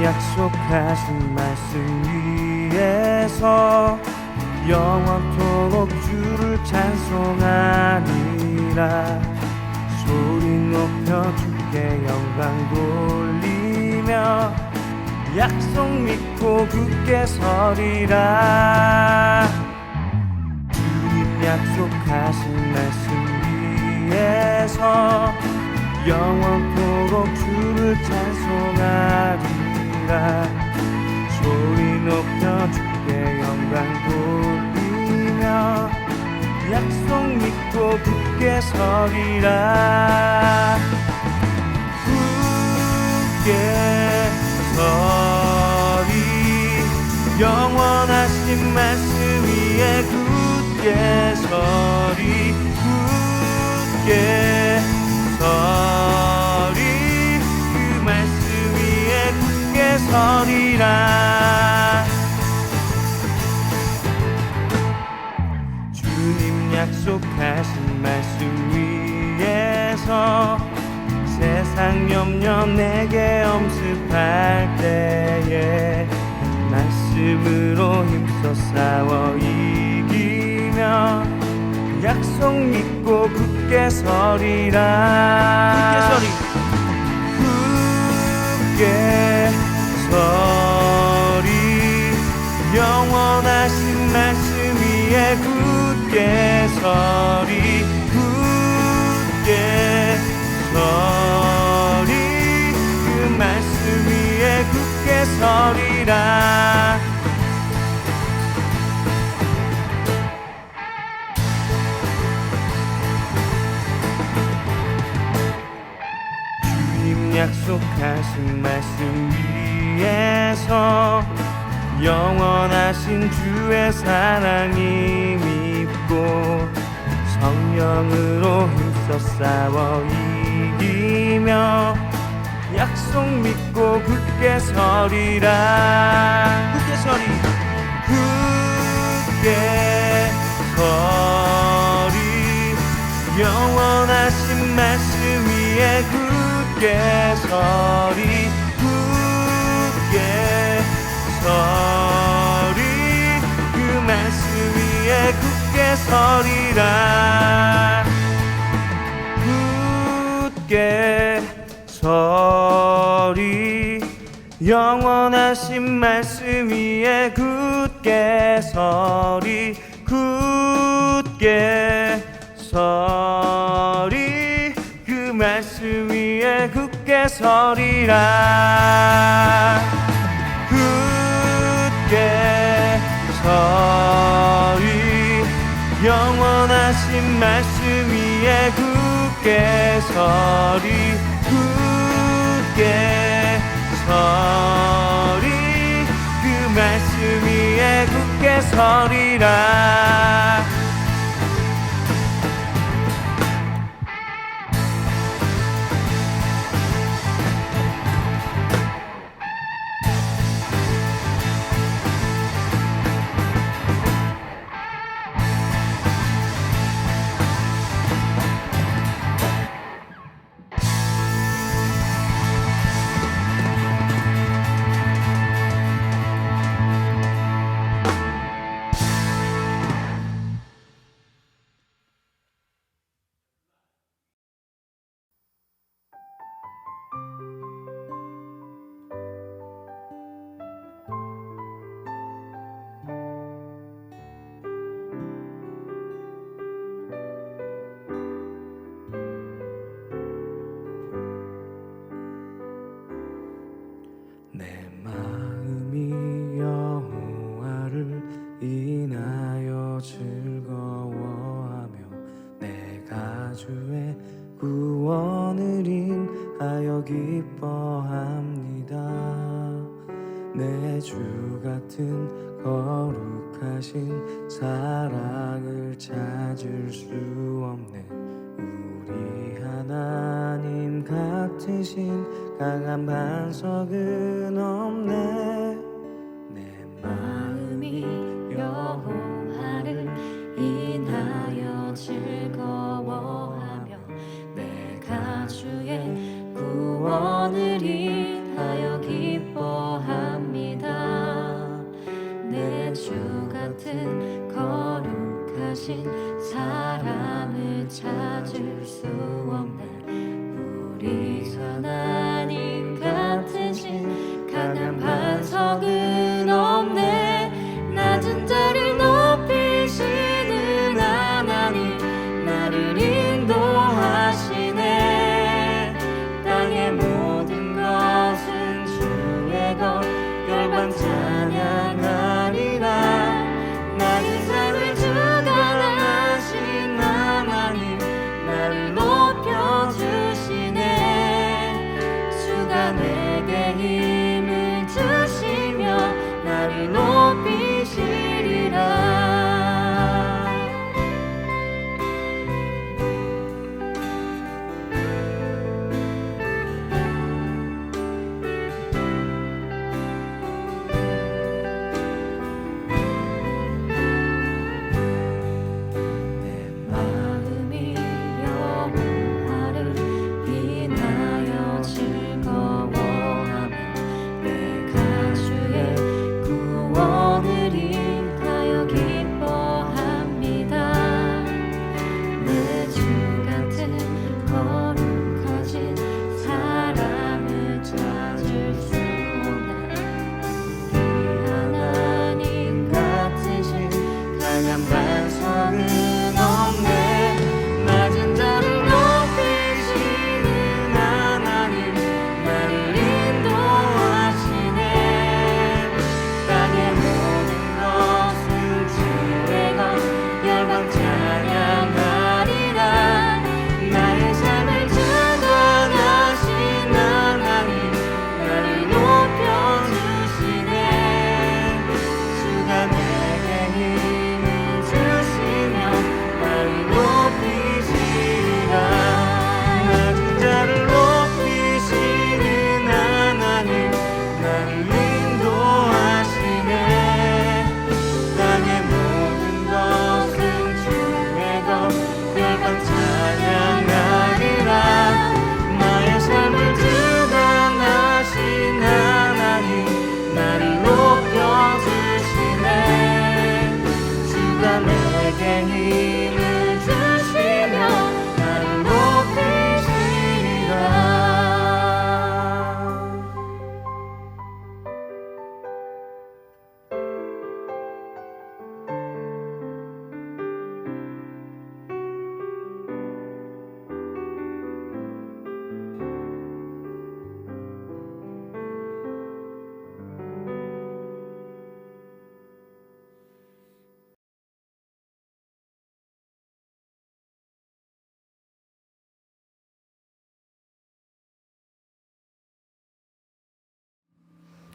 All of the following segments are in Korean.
약속하신 말씀 위에서 영원토록 주를 찬송하리라. 소리 높여 주께 영광 돌리며 약속 믿고 굳게 서리라. 주님 약속하신 말씀 위에서 영원토록 주를 찬송하리라. 소리 높여 주께 영광 돌리며 약속 믿고 굳게 서리라. 굳게 서리 영원하신 말씀 위에 굳게 서리. 굳게 서리 그 말씀 위에 굳게 서리라. 주님 약속하신 말씀 위에서 세상 염려 내게 엄습할 때에 말씀으로 힘써 싸워 이기며 약속 믿고 굳게 서리라. 굳게 서리 영원하신 말씀 위에 굳게 서리. 굳게 서리 그 말씀 위에 굳게 서리라. 약속하신 말씀 위에서 영원하신 주의 사랑이 믿고 성령으로 힘써 싸워 이기며 약속 믿고 굳게 서리라. 굳게 서리. 굳게 서리 영원하신 말씀 위에 굳게 서리. 굳게 서리 그 말씀 위에 굳게 서리라. 굳게 서리 영원하신 말씀 위에 굳게 서리. 굳게 서리 그 말씀 위에 굳게 서리라. 굳게 서리 영원하신 말씀 위에 굳게 서리. 굳게 서리 그 말씀 위에 굳게 서리라. 내 마음이 여호와를 인하여 즐거워하며 내가 주의 구원을 인하여 기뻐합니다. 내 주 같은 거룩하신 사랑을 찾을 수 없네. 우리 하나님 같으신 강한 반석은 없네. 내 마음이 여호와를 인하여 즐거워하며 내가 주의 구원을 인하여 기뻐합니다. 같은 거룩하신 사람을 찾을 수 없는 우리 하나님 같은 신 강한 반석은 없네. 낮은 자를 높이시는 하나님 나를 인도하시네. 땅의 모든 것은 주의 것 열방 찬양하리라. 나의 삶을 주관하신 하나님 나를 높여주시네. 주가 내게 힘을 주시며 나를 높이시리라.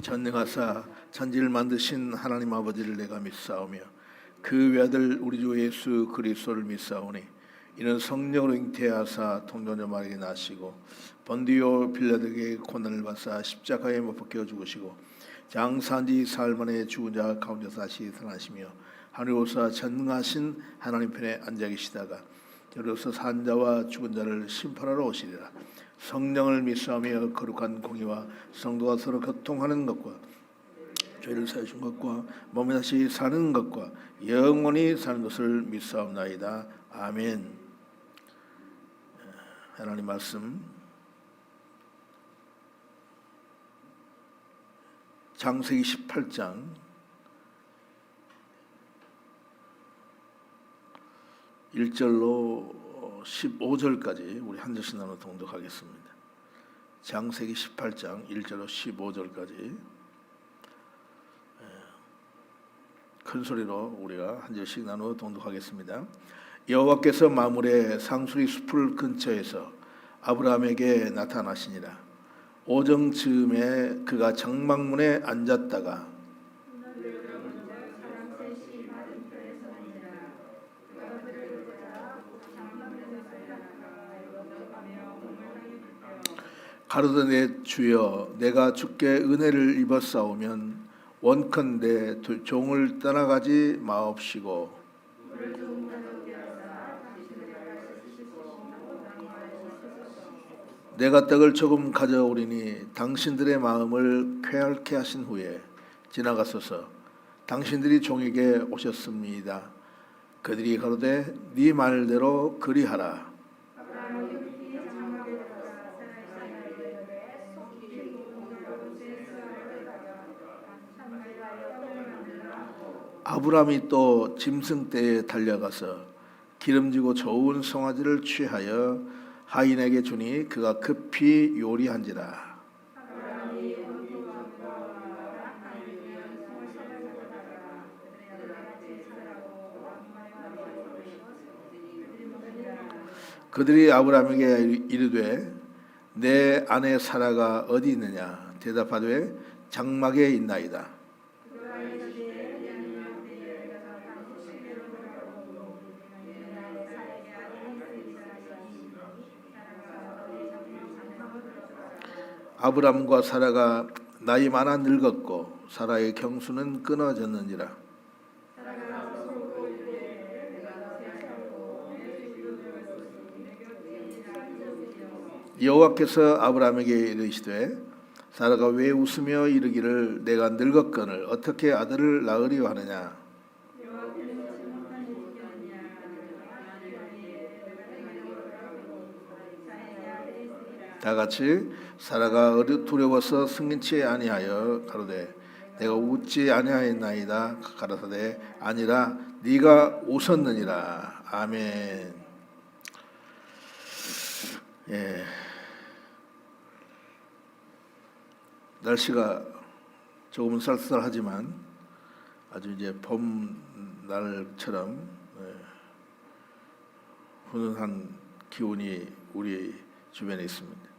전능하사 천지를 만드신 하나님 아버지를 내가 믿사오며 그 외아들 우리 주 예수 그리스도를 믿사오니 이는 성령으로 잉태하사 통전자 마리아에게 나시고 본디오 빌라도에게 고난을 받사 십자가에 못 박혀 죽으시고 장사한지 사흘 만에 죽은 자 가운데서 다시 살아나시며 하늘에 오사 전능하신 하나님 편에 앉아 계시다가 저로서 산 자와 죽은 자를 심판하러 오시리라. 성령을 믿사오며 거룩한 공의와 성도가 서로 교통하는 것과 죄를 사하신 것과 몸에 다시 사는 것과 영원히 사는 것을 믿사옵나이다. 아멘. 하나님 말씀 창세기 18장 1절로 15절까지 우리 한 절씩 나눠 동독하겠습니다. 창세기 18장 1절로 15절까지 큰 소리로 우리가 한 절씩 나누어 동독하겠습니다. 여호와께서 마물의 상수리 숲을 근처에서 아브라함에게 나타나시니라. 오정 즈음에 그가 장막문에 앉았다가 가로되 주여 내가 주께 은혜를 입었사오면 원컨대 종을 떠나가지 마옵시고 내가 떡을 조금 가져오리니 당신들의 마음을 쾌활케 하신 후에 지나가소서. 당신들이 종에게 오셨습니다. 그들이 가로되 네 말대로 그리하라. 아브라함이 또 짐승떼에 달려가서 기름지고 좋은 송아지를 취하여 하인에게 주니 그가 급히 요리한지라. 그들이 아브라함에게 이르되 내 아내 사라가 어디 있느냐? 대답하되 장막에 있나이다. 아브람과 사라가 나이 많아 늙었고 사라의 경수는 끊어졌는지라. 여호와께서 아브라함에게 이르시되 사라가 왜 웃으며 이르기를 내가 늙었거늘 어떻게 아들을 낳으려 하느냐. 다같이 사라가 두려워서 승인치 아니하여 가로되 내가 웃지 아니하였나이다. 가라사대 아니라 네가 웃었느니라. 아멘. 예. 날씨가 조금은 쌀쌀하지만 아주 이제 봄날처럼 훈훈한 기운이 우리 주변에 있습니다.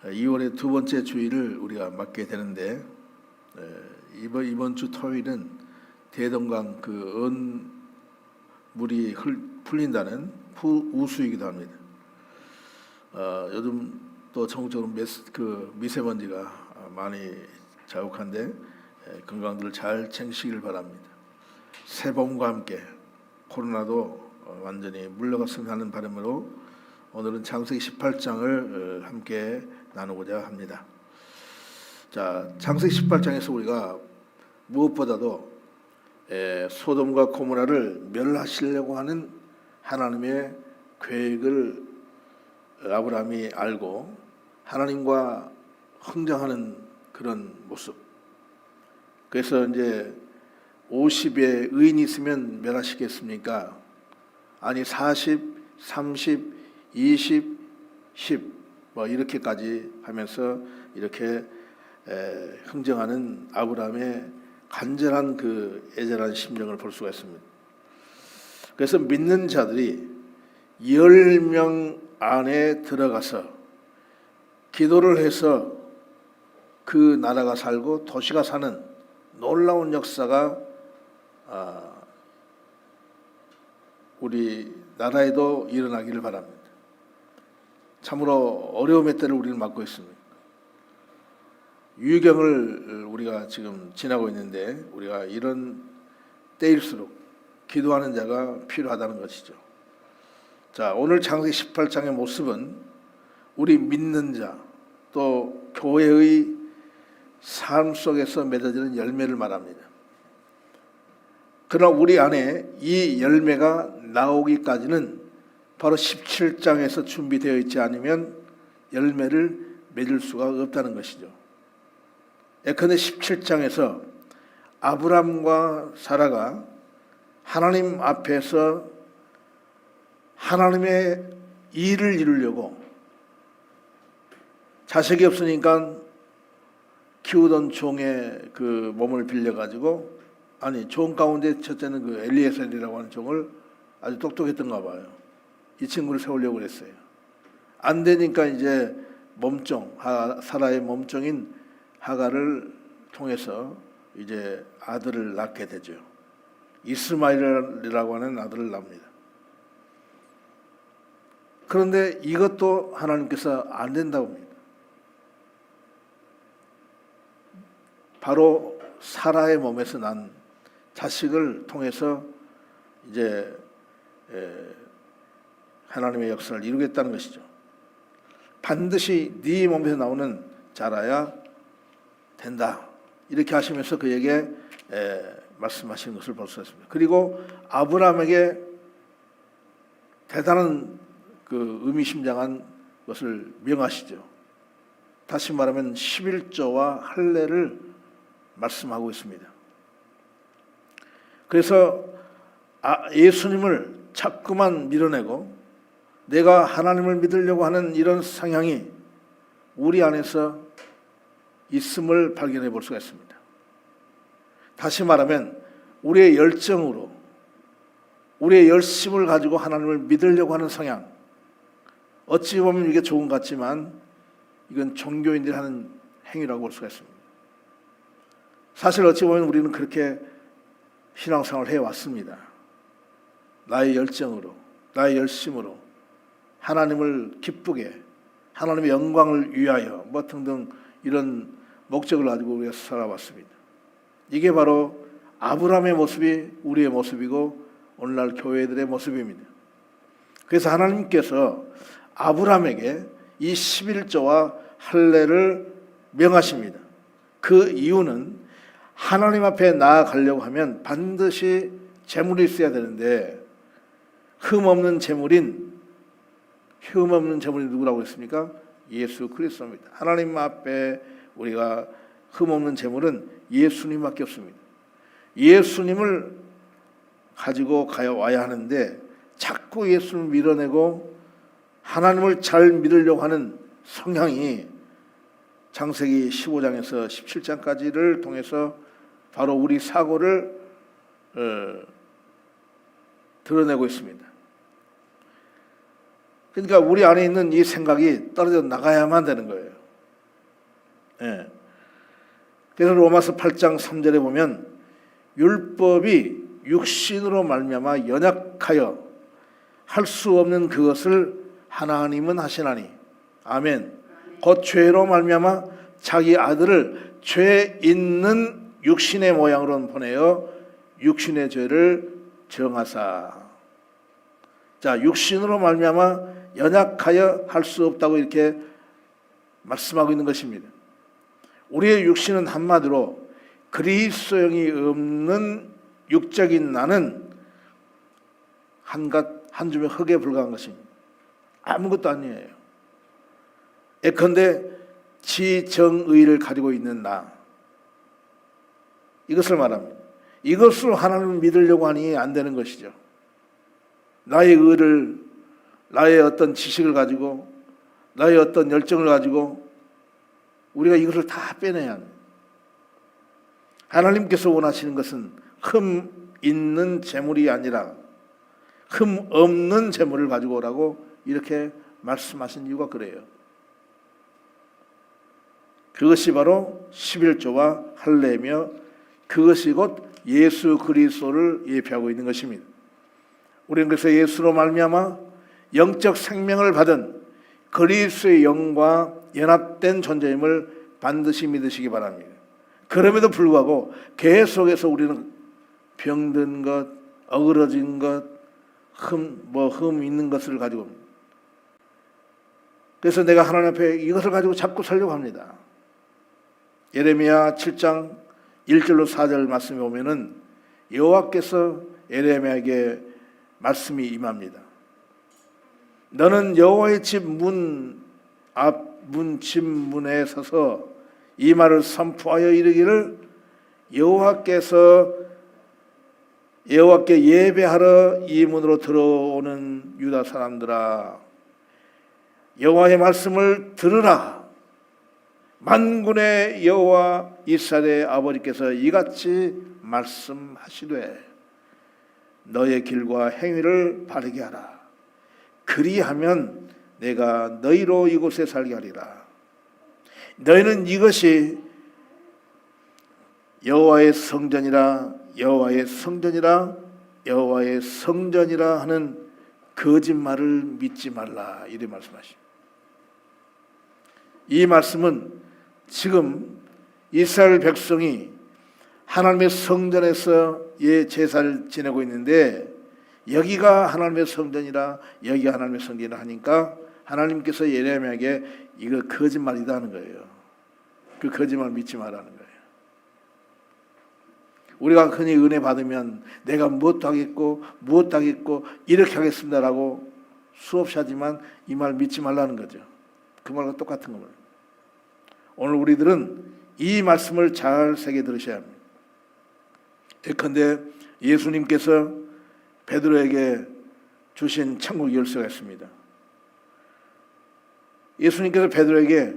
2월의 두 번째 주일을 우리가 맞게 되는데 이번 주 토요일은 대동강 그 물이 풀린다는 우수이기도 합니다. 요즘 또 전국적으로 미세먼지가 많이 자욱한데 건강들을 잘 챙기시길 바랍니다. 새봄과 함께 코로나도 완전히 물러갔으면 하는 바람으로 오늘은 창세기 18장을 함께 나누고자 합니다. 자, 창세기 18장에서 우리가 무엇보다도 소돔과 고모라를 멸하시려고 하는 하나님의 계획을 아브라함이 알고 하나님과 흥정하는 그런 모습. 그래서 이제 50의 의인이 있으면 멸하시겠습니까? 아니 40, 30, 20, 10 뭐 이렇게까지 하면서 이렇게 흥정하는 아브라함의 간절한 그 애절한 심정을 볼 수가 있습니다. 그래서 믿는 자들이 10명 안에 들어가서 기도를 해서 그 나라가 살고 도시가 사는 놀라운 역사가 우리 나라에도 일어나기를 바랍니다. 참으로 어려움의 때를 우리는 맞고 있습니다. 유경을 우리가 지금 지나고 있는데 우리가 이런 때일수록 기도하는 자가 필요하다는 것이죠. 자, 오늘 창세기 18장의 모습은 우리 믿는 자 또 교회의 삶 속에서 맺어지는 열매를 말합니다. 그러나 우리 안에 이 열매가 나오기까지는 바로 17장에서 준비되어 있지 않으면 열매를 맺을 수가 없다는 것이죠. 예컨대 17장에서 아브람과 사라가 하나님 앞에서 하나님의 일을 이루려고 자식이 없으니까 키우던 종의 그 몸을 빌려가지고 종 가운데 첫째는 그 엘리에셀이라고 하는 종을 아주 똑똑했던가 봐요. 이 친구를 세우려고 그랬어요. 안 되니까 이제 몸종, 사라의 몸종인 하갈을 통해서 이제 아들을 낳게 되죠. 이스마엘이라고 하는 아들을 낳습니다. 그런데 이것도 하나님께서 안 된다고 합니다. 바로 사라의 몸에서 난 자식을 통해서 이제 하나님의 역사를 이루겠다는 것이죠. 반드시 네 몸에서 나오는 자라야 된다. 이렇게 하시면서 그에게 말씀하신 것을 볼 수 있습니다. 그리고 아브라함에게 대단한 그 의미심장한 것을 명하시죠. 다시 말하면 11조와 할례를 말씀하고 있습니다. 그래서 예수님을 자꾸만 밀어내고 내가 하나님을 믿으려고 하는 이런 성향이 우리 안에서 있음을 발견해 볼 수가 있습니다. 다시 말하면 우리의 열정으로 우리의 열심을 가지고 하나님을 믿으려고 하는 성향, 어찌 보면 이게 좋은 것 같지만 이건 종교인들이 하는 행위라고 볼 수가 있습니다. 사실 어찌 보면 우리는 그렇게 신앙생활을 해왔습니다. 나의 열정으로, 나의 열심으로 하나님을 기쁘게, 하나님의 영광을 위하여 뭐 등등 이런 목적을 가지고 우리가 살아왔습니다. 이게 바로 아브라함의 모습이 우리의 모습이고 오늘날 교회들의 모습입니다. 그래서 하나님께서 아브라함에게 이 11조와 할례를 명하십니다. 그 이유는 하나님 앞에 나아가려고 하면 반드시 재물이 있어야 되는데 흠없는 재물이 누구라고 했습니까? 예수 그리스도입니다. 하나님 앞에 우리가 흠없는 재물은 예수님밖에 없습니다. 예수님을 가지고 와야 하는데 자꾸 예수를 밀어내고 하나님을 잘 믿으려고 하는 성향이 창세기 15장에서 17장까지를 통해서 바로 우리 사고를 드러내고 있습니다. 그러니까 우리 안에 있는 이 생각이 떨어져 나가야만 되는 거예요. 예. 그래서 로마서 8장 3절에 보면 율법이 육신으로 말미암아 연약하여 할 수 없는 그것을 하나님은 하시나니 아멘. 곧 죄로 말미암아 자기 아들을 죄 있는 육신의 모양으로 보내어 육신의 죄를 정하사. 자, 육신으로 말미암아 연약하여 할 수 없다고 이렇게 말씀하고 있는 것입니다. 우리의 육신은 한마디로 그리스도형이 없는 육적인 나는 한 줌의 흙에 불과한 것입니다. 아무것도 아니에요. 예컨대 지정의를 가지고 있는 나, 이것을 말합니다. 이것으로 하나님을 믿으려고 하니 안 되는 것이죠. 나의 의를, 나의 어떤 지식을 가지고, 나의 어떤 열정을 가지고 우리가 이것을 다 빼내야 합니다. 하나님께서 원하시는 것은 흠 있는 재물이 아니라 흠 없는 재물을 가지고 오라고 이렇게 말씀하신 이유가 그래요. 그것이 바로 11조와 할례며 그것이 곧 예수 그리스도를 예표하고 있는 것입니다. 우리는 그래서 예수로 말미암아 영적 생명을 받은 그리스도의 영과 연합된 존재임을 반드시 믿으시기 바랍니다. 그럼에도 불구하고 계속해서 우리는 병든 것, 어그러진 것, 흠 있는 것을 가지고 옵니다. 그래서 내가 하나님 앞에 이것을 가지고 자꾸 살려고 합니다. 예레미야 7장 1절로 4절 말씀에 보면은 여호와께서 예레미야에게 말씀이 임합니다. 너는 여호와의 집 문 앞 집 문에 서서 이 말을 선포하여 이르기를 여호와께 예배하러 이 문으로 들어오는 유다 사람들아, 여호와의 말씀을 들으라. 만군의 여호와 이스라엘의 아버지께서 이같이 말씀하시되 너의 길과 행위를 바르게 하라. 그리하면 내가 너희로 이곳에 살게 하리라. 너희는 이것이 여호와의 성전이라 여호와의 성전이라 여호와의 성전이라 하는 거짓말을 믿지 말라. 이렇게 말씀하십니다. 이 말씀은 지금 이스라엘 백성이 하나님의 성전에서 제사를 지내고 있는데 여기가 하나님의 성전이라 여기가 하나님의 성전이라 하니까 하나님께서 예레미야에게 이거 거짓말이다 하는 거예요. 그 거짓말 믿지 말라는 거예요. 우리가 흔히 은혜 받으면 내가 무엇도 하겠고 무엇도 하겠고 이렇게 하겠습니다라고 수없이 하지만 이 말 믿지 말라는 거죠. 그 말과 똑같은 겁니다. 오늘 우리들은 이 말씀을 잘 새겨 들으셔야 합니다. 예컨대 예수님께서 베드로에게 주신 천국 열쇠가 있습니다. 예수님께서 베드로에게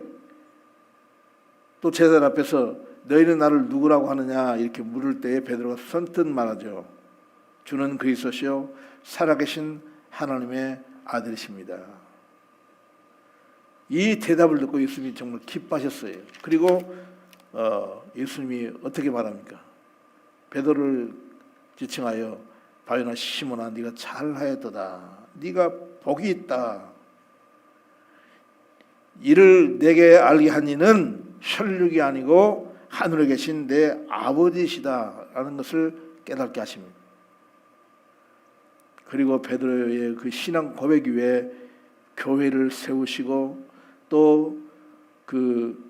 또 제자들 앞에서 너희는 나를 누구라고 하느냐 이렇게 물을 때에 베드로가 선뜻 말하죠. 주는 그리스도시요 살아계신 하나님의 아들이십니다. 이 대답을 듣고 예수님이 정말 기뻐하셨어요. 그리고 예수님이 어떻게 말합니까? 베드로를 지칭하여 바요나 시몬아 네가 잘하였도다. 네가 복이 있다. 이를 내게 알게 한 이는 혈육이 아니고 하늘에 계신 내 아버지시다라는 것을 깨닫게 하십니다. 그리고 베드로의 그 신앙 고백 위에 교회를 세우시고 또 그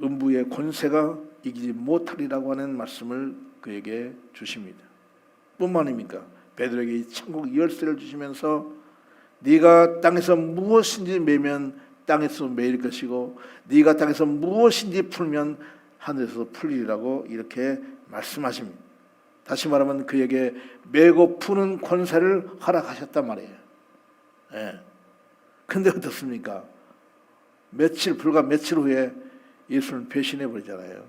음부의 권세가 이기지 못하리라고 하는 말씀을 그에게 주십니다. 뿐만 아닙니까? 베드로에게 이 천국 열쇠를 주시면서 네가 땅에서 무엇인지 매면 땅에서 매일 것이고 네가 땅에서 무엇인지 풀면 하늘에서 풀리리라고 이렇게 말씀하십니다. 다시 말하면 그에게 매고 푸는 권세를 허락하셨단 말이에요. 예. 근데 어떻습니까? 불과 며칠 후에 예수를 배신해 버리잖아요.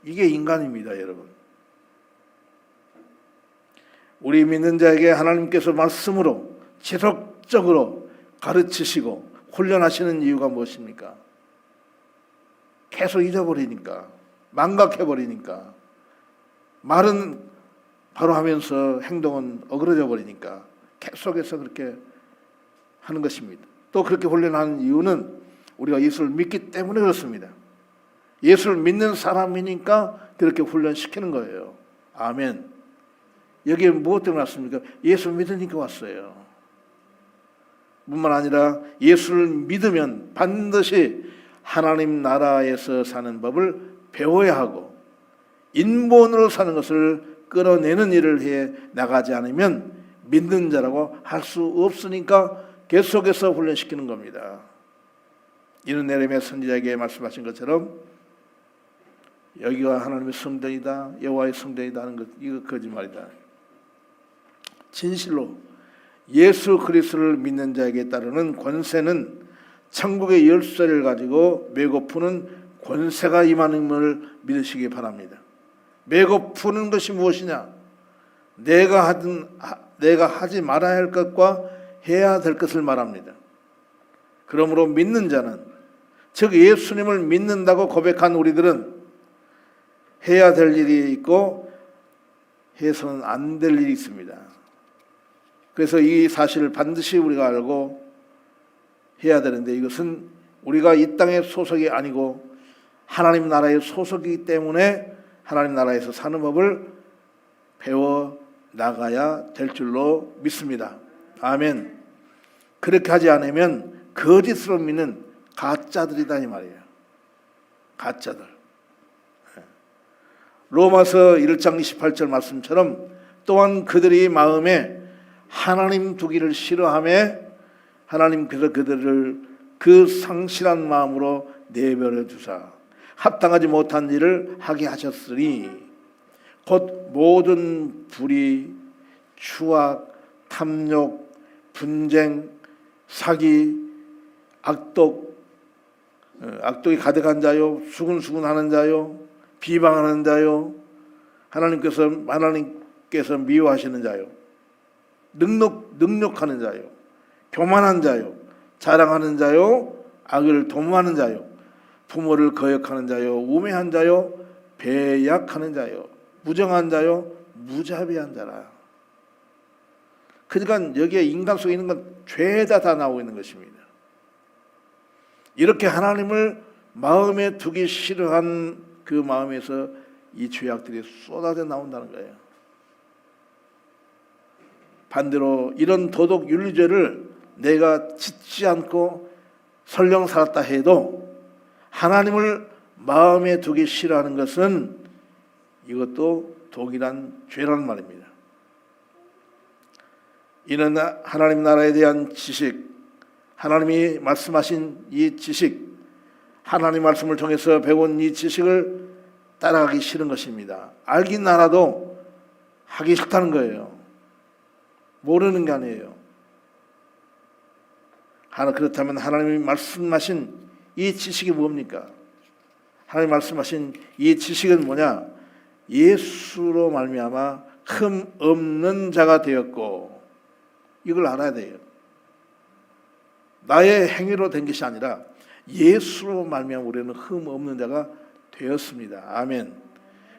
이게 인간입니다, 여러분. 우리 믿는 자에게 하나님께서 말씀으로 지속적으로 가르치시고 훈련하시는 이유가 무엇입니까? 계속 잊어버리니까, 망각해버리니까, 말은 바로 하면서 행동은 어그러져 버리니까 계속해서 그렇게 하는 것입니다. 또 그렇게 훈련하는 이유는 우리가 예수를 믿기 때문에 그렇습니다. 예수를 믿는 사람이니까 그렇게 훈련시키는 거예요. 아멘. 여기에 무엇 때문에 왔습니까? 예수 믿으니까 왔어요. 뿐만 아니라 예수를 믿으면 반드시 하나님 나라에서 사는 법을 배워야 하고 인본으로 사는 것을 끌어내는 일을 해 나가지 않으면 믿는 자라고 할 수 없으니까 계속해서 훈련시키는 겁니다. 이는 네레미야 선지자에게 말씀하신 것처럼 여기가 하나님의 성전이다, 여호와의 성전이다 하는 것, 이거 거짓말이다. 진실로 예수 그리스도를 믿는 자에게 따르는 권세는 천국의 열쇠를 가지고 매고 푸는 권세가 임하는 것을 믿으시기 바랍니다. 매고 푸는 것이 무엇이냐? 내가 하지 말아야 할 것과 해야 될 것을 말합니다. 그러므로 믿는 자는, 즉 예수님을 믿는다고 고백한 우리들은 해야 될 일이 있고 해서는 안 될 일이 있습니다. 그래서 이 사실을 반드시 우리가 알고 해야 되는데, 이것은 우리가 이 땅의 소속이 아니고 하나님 나라의 소속이기 때문에 하나님 나라에서 사는 법을 배워 나가야 될 줄로 믿습니다. 아멘. 그렇게 하지 않으면 거짓으로 믿는 가짜들이다 이 말이에요. 가짜들. 로마서 1장 28절 말씀처럼 또한 그들이 마음에 하나님 두기를 싫어하며 하나님께서 그들을 그 상실한 마음으로 내버려 주사 합당하지 못한 일을 하게 하셨으니 곧 모든 불의, 추악, 탐욕, 분쟁, 사기, 악독이 가득한 자요, 수군수군하는 자요, 비방하는 자요, 하나님께서 미워하시는 자요, 능욕하는 자요, 교만한 자요, 자랑하는 자요, 악을 도모하는 자요, 부모를 거역하는 자요, 우매한 자요, 배약하는 자요, 무정한 자요, 무자비한 자라. 그러니까 여기에 인간 속에 있는 건 죄다 다 나오고 있는 것입니다. 이렇게 하나님을 마음에 두기 싫어한 그 마음에서 이 죄악들이 쏟아져 나온다는 거예요. 반대로 이런 도덕 윤리죄를 내가 짓지 않고 설령 살았다 해도 하나님을 마음에 두기 싫어하는 것은 이것도 동일한 죄라는 말입니다. 이는 하나님 나라에 대한 지식, 하나님이 말씀하신 이 지식, 하나님 말씀을 통해서 배운 이 지식을 따라가기 싫은 것입니다. 알긴 알아도 하기 싫다는 거예요. 모르는 게 아니에요. 그렇다면 하나님이 말씀하신 이 지식이 뭡니까? 하나님 말씀하신 이 지식은 뭐냐? 예수로 말미암아 흠 없는 자가 되었고, 이걸 알아야 돼요. 나의 행위로 된 것이 아니라 예수로 말미암아 우리는 흠 없는 자가 되었습니다. 아멘.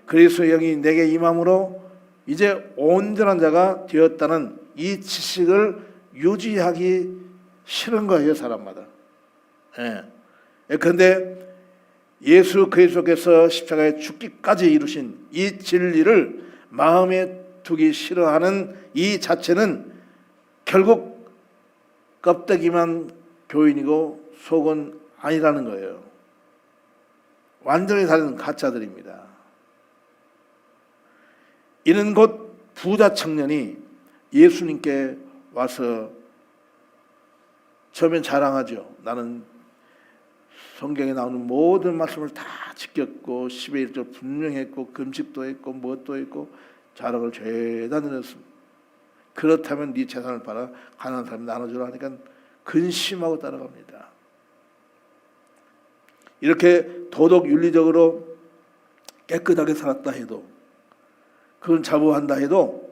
그리스도의 영이 내게 임함으로 이제 온전한 자가 되었다는 이 지식을 유지하기 싫은 거예요, 사람마다. 그런데 예수 그리스도께서 십자가에 죽기까지 이루신 이 진리를 마음에 두기 싫어하는 이 자체는 결국 껍데기만 교인이고 속은 아니라는 거예요. 완전히 다른 가짜들입니다. 이는 곧 부자 청년이 예수님께 와서 처음엔 자랑하죠. 나는 성경에 나오는 모든 말씀을 다 지켰고 10의 1절 분명했고 금식도 했고 무엇도 했고 자랑을 죄다 늘었습니다. 그렇다면 네 재산을 팔아 가난한 사람이 나눠주라 하니까 근심하고 따라갑니다. 이렇게 도덕 윤리적으로 깨끗하게 살았다 해도, 그건 자부한다 해도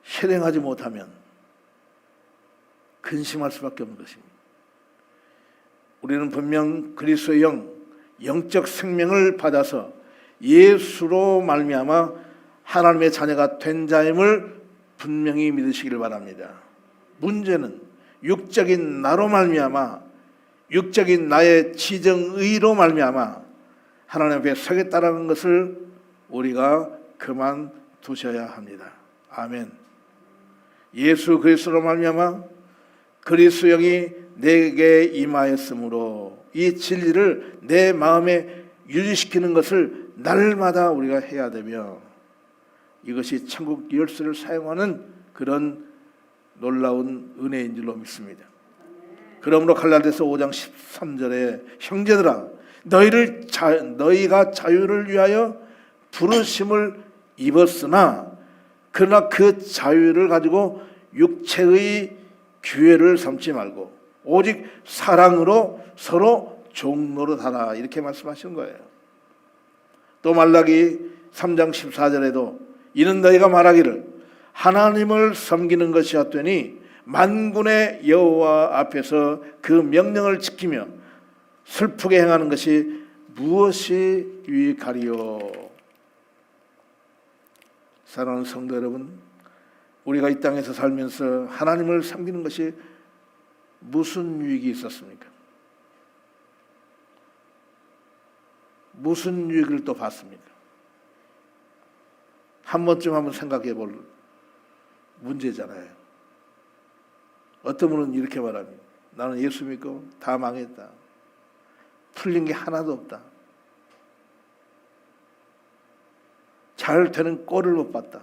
실행하지 못하면 근심할 수밖에 없는 것입니다. 우리는 분명 그리스도의 영적 생명을 받아서 예수로 말미암아 하나님의 자녀가 된 자임을 분명히 믿으시기를 바랍니다. 문제는 육적인 나로 말미암아, 육적인 나의 지정의로 말미암아 하나님 앞에 서겠다라는 것을 우리가 그만두셔야 합니다. 아멘. 예수 그리스도로 말미암아 그리스도 영이 내게 임하였으므로 이 진리를 내 마음에 유지시키는 것을 날마다 우리가 해야 되며, 이것이 천국 열쇠를 사용하는 그런 놀라운 은혜인 줄로 믿습니다. 그러므로 갈라디아서 5장 13절에 형제들아 너희가 자유를 위하여 부르심을 입었으나 그러나 그 자유를 가지고 육체의 규례를 삼지 말고 오직 사랑으로 서로 종노릇하라, 이렇게 말씀하시는 거예요. 또 말라기 3장 14절에도 이는 너희가 말하기를 하나님을 섬기는 것이었더니 만군의 여호와 앞에서 그 명령을 지키며 슬프게 행하는 것이 무엇이 유익하리요. 사랑하는 성도 여러분, 우리가 이 땅에서 살면서 하나님을 섬기는 것이 무슨 유익이 있었습니까? 무슨 유익을 또 봤습니까? 한 번쯤 한번 생각해 볼 문제잖아요. 어떤 분은 이렇게 말합니다. 나는 예수 믿고 다 망했다. 풀린 게 하나도 없다. 잘 되는 꼴을 못 봤다.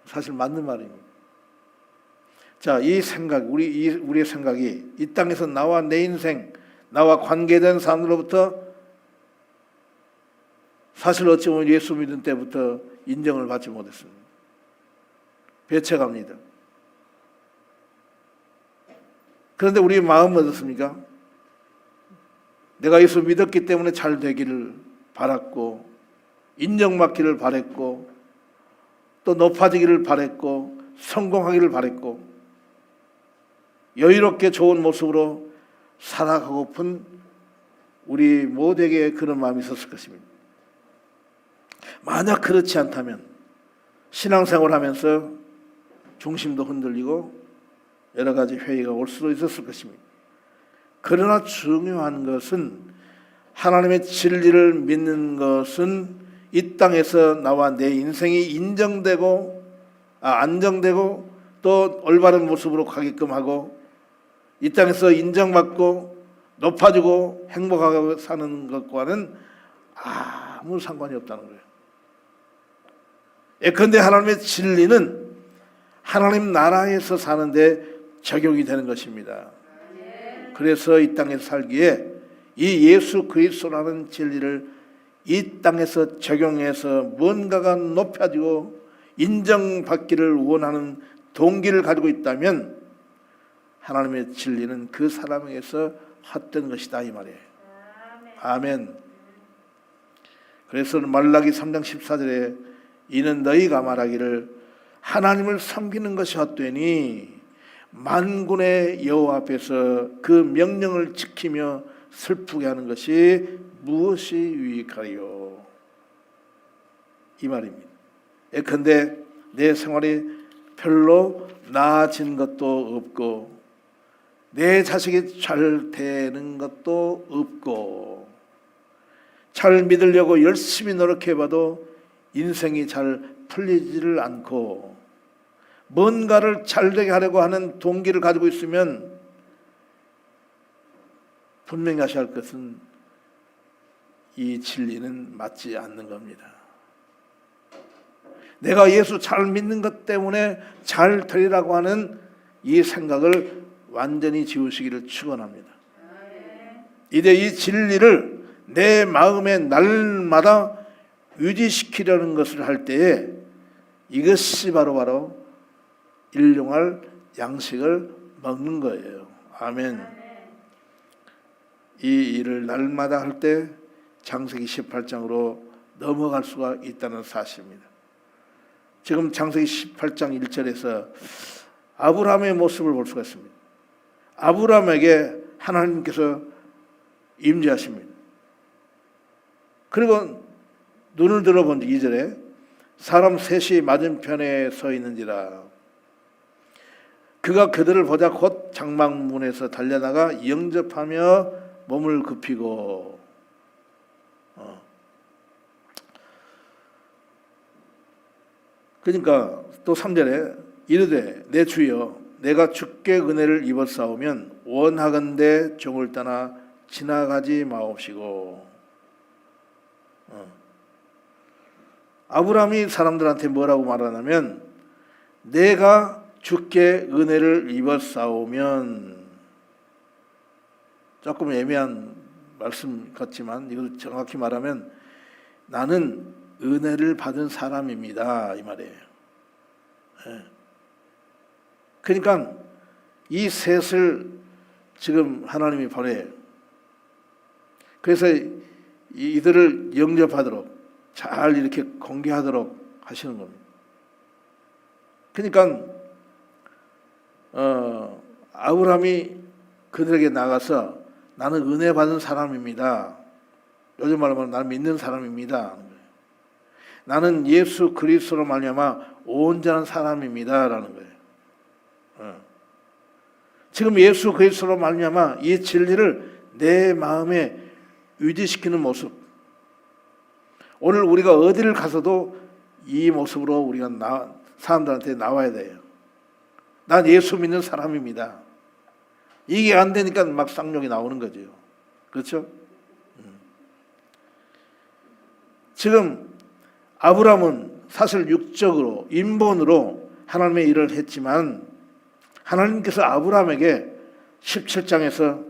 사실 맞는 말입니다. 자, 이 생각, 우리의 생각이 이 땅에서 나와 내 인생, 나와 관계된 사람들로부터 사실 어찌 보면 예수 믿은 때부터 인정을 받지 못했습니다. 배척합니다. 그런데 우리 마음은 어떻습니까? 내가 예수 믿었기 때문에 잘 되기를 바랐고, 인정받기를 바랬고, 또 높아지기를 바랬고, 성공하기를 바랬고, 여유롭게 좋은 모습으로 살아가고픈 우리 모두에게 그런 마음이 있었을 것입니다. 만약 그렇지 않다면 신앙생활을 하면서 중심도 흔들리고 여러 가지 회의가 올 수도 있었을 것입니다. 그러나 중요한 것은 하나님의 진리를 믿는 것은 이 땅에서 나와 내 인생이 인정되고 안정되고 또 올바른 모습으로 가게끔 하고 이 땅에서 인정받고 높아지고 행복하게 사는 것과는 아무 상관이 없다는 거예요. 예컨대 하나님의 진리는 하나님 나라에서 사는데 적용이 되는 것입니다. 그래서 이 땅에서 살기에 이 예수 그리스도라는 진리를 이 땅에서 적용해서 뭔가가 높아지고 인정받기를 원하는 동기를 가지고 있다면 하나님의 진리는 그 사람에게서 헛된 것이다 이 말이에요. 아멘. 그래서 말라기 3장 14절에 이는 너희가 말하기를 하나님을 섬기는 것이 헛되니 만군의 여호와 앞에서 그 명령을 지키며 슬프게 하는 것이 무엇이 유익하리요 이 말입니다. 예컨대 내 생활이 별로 나아진 것도 없고 내 자식이 잘 되는 것도 없고 잘 믿으려고 열심히 노력해봐도 인생이 잘 풀리지를 않고 뭔가를 잘되게 하려고 하는 동기를 가지고 있으면 분명히 하셔야 할 것은 이 진리는 맞지 않는 겁니다. 내가 예수 잘 믿는 것 때문에 잘 되리라고 하는 이 생각을 완전히 지우시기를 축원합니다. 이제 이 진리를 내 마음에 날마다 유지시키려는 것을 할 때에 이것이 바로 일용할 양식을 먹는 거예요. 아멘. 이 일을 날마다 할 때 창세기 18장으로 넘어갈 수가 있다는 사실입니다. 지금 창세기 18장 1절에서 아브라함의 모습을 볼 수가 있습니다. 아브라함에게 하나님께서 임재하십니다. 그리고 눈을 들어본 2절에 사람 셋이 맞은편에 서 있는지라 그가 그들을 보자 곧 장막문에서 달려나가 영접하며 몸을 굽히고 그러니까 또 3절에 이르되 내 주여 내가 주께 은혜를 입었사오면 원하건대 종을 떠나 지나가지 마옵시고 아브라함이 사람들한테 뭐라고 말하냐면 내가 주께 은혜를 입었사오면 조금 애매한 말씀 같지만 이걸 정확히 말하면 나는 은혜를 받은 사람입니다 이 말이에요. 그러니까 이 셋을 지금 하나님이 보내요. 그래서 이들을 영접하도록 잘 이렇게 공개하도록 하시는 겁니다. 그러니까 아브라함이 그들에게 나가서 나는 은혜 받은 사람입니다. 요즘 말로 하면 나는 믿는 사람입니다. 나는 예수 그리스도로 말미암아 온전한 사람입니다라는 거예요. 지금 예수 그리스도로 말미암아 이 진리를 내 마음에 유지시키는 모습. 오늘 우리가 어디를 가서도 이 모습으로 우리가 사람들한테 나와야 돼요. 난 예수 믿는 사람입니다. 이게 안 되니까 막 쌍욕이 나오는 거죠. 그렇죠? 지금 아브라함은 사실 육적으로 인본으로 하나님의 일을 했지만 하나님께서 아브라함에게 17장에서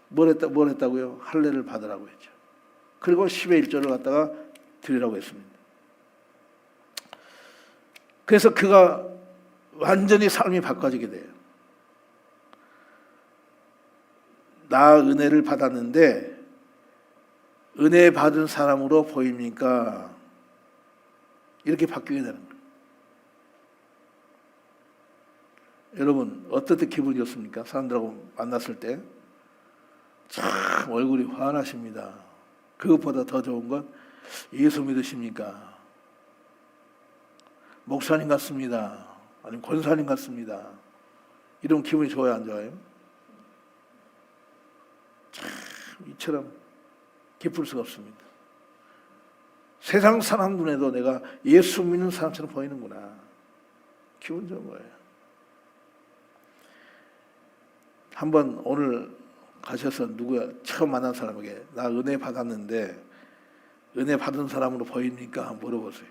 뭘 했다고요? 할례를 받으라고 했죠. 그리고 10의 1조를 갖다가 드리라고 했습니다. 그래서 그가 완전히 삶이 바꿔지게 돼요. 나 은혜를 받았는데 은혜 받은 사람으로 보입니까? 이렇게 바뀌게 되는 거예요. 여러분 어떻게 기분이 좋습니까? 사람들하고 만났을 때 참 얼굴이 환하십니다. 그것보다 더 좋은 건 예수 믿으십니까? 목사님 같습니다. 아니면 권사님 같습니다. 이런 기분이 좋아요, 안 좋아요? 참 이처럼 기쁠 수가 없습니다. 세상 사람 눈에도 내가 예수 믿는 사람처럼 보이는구나. 기분 좋은 거예요. 한번 오늘 가셔서 누구야 처음 만난 사람에게 나 은혜 받았는데 은혜 받은 사람으로 보입니까? 물어보세요.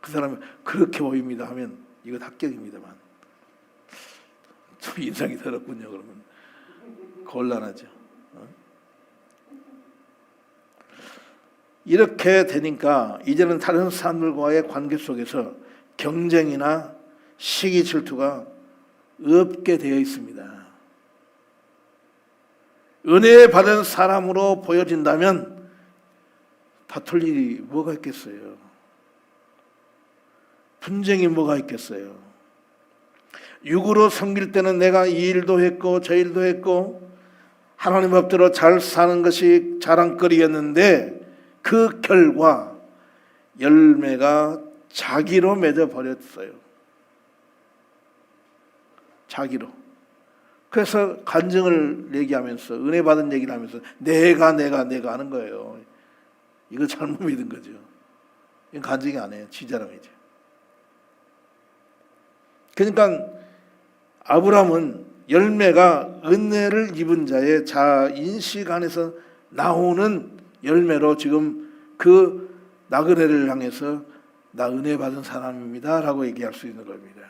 그 사람이 그렇게 보입니다 하면 이건 합격입니다만 좀 인상이 더럽군요. 그러면 곤란하죠. 이렇게 되니까 이제는 다른 사람들과의 관계 속에서 경쟁이나 시기 질투가 없게 되어 있습니다. 은혜 받은 사람으로 보여진다면 다툴 일이 뭐가 있겠어요? 분쟁이 뭐가 있겠어요? 육으로 섬길 때는 내가 이 일도 했고 저 일도 했고 하나님 법대로 잘 사는 것이 자랑거리였는데 그 결과 열매가 자기로 맺어 버렸어요. 자기로. 그래서 간증을 얘기하면서 은혜 받은 얘기를 하면서 내가 하는 거예요. 이거 잘못 믿은 거죠. 이건 간증이 아니에요. 지자랑이죠. 그러니까 아브라함은 열매가 은혜를 입은 자의 자인식 안에서 나오는 열매로 지금 그 나그네를 향해서 나 은혜 받은 사람입니다 라고 얘기할 수 있는 겁니다.